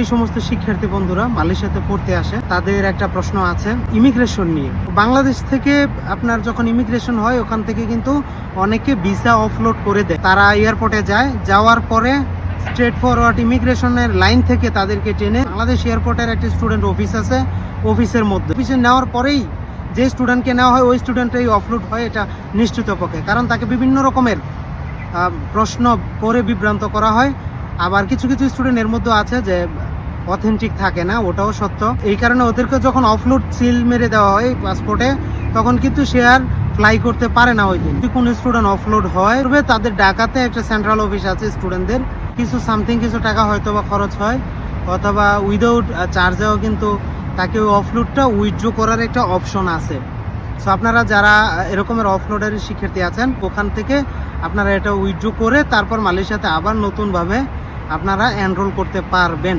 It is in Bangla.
এই সমস্ত শিক্ষার্থী বন্ধুরা মালয়েশিয়াতে পড়তে আসে, তাদের একটা প্রশ্ন আছে ইমিগ্রেশন নিয়ে। বাংলাদেশ থেকে আপনার যখন ইমিগ্রেশন হয়, ওখান থেকে কিন্তু অনেকে ভিসা অফলোড করে দেয়। তারা এয়ারপোর্টে যায়, যাওয়ার পরে স্ট্রেট ফরওয়ার্ড ইমিগ্রেশনের লাইন থেকে তাদেরকে টেনে বাংলাদেশ এয়ারপোর্টের একটি স্টুডেন্ট অফিস আছে, অফিসের মধ্যে অফিসে নেওয়ার পরেই যে স্টুডেন্টকে নেওয়া হয় ওই স্টুডেন্টটাই অফলোড হয়, এটা নিশ্চিত পক্ষে। কারণ তাকে বিভিন্ন রকমের প্রশ্ন করে বিভ্রান্ত করা হয়। আবার কিছু কিছু স্টুডেন্ট এর মধ্যে আছে যে অথেন্টিক থাকে না, ওটাও সত্য। এই কারণে ওদেরকে যখন অফলোড সিল মেরে দেওয়া হয় পাসপোর্টে, তখন কিন্তু সে আর ফ্লাই করতে পারে না ওই দিন। যদি কোনো স্টুডেন্ট অফলোড হয়, তাদের ঢাকাতে একটা সেন্ট্রাল অফিস আছে স্টুডেন্টদের, কিছু সামথিং কিছু টাকা হয়তো বা খরচ হয়, অথবা উইদাউট চার্জেও কিন্তু তাকে ওই অফলোডটা উইথড্র করার একটা অপশন আছে। সো আপনারা যারা এরকমের অফলোডের শিক্ষার্থী আছেন, ওখান থেকে আপনারা এটা উইথড্র করে তারপর মালয়েশিয়াতে আবার নতুনভাবে আপনারা এনরোল করতে পারবেন।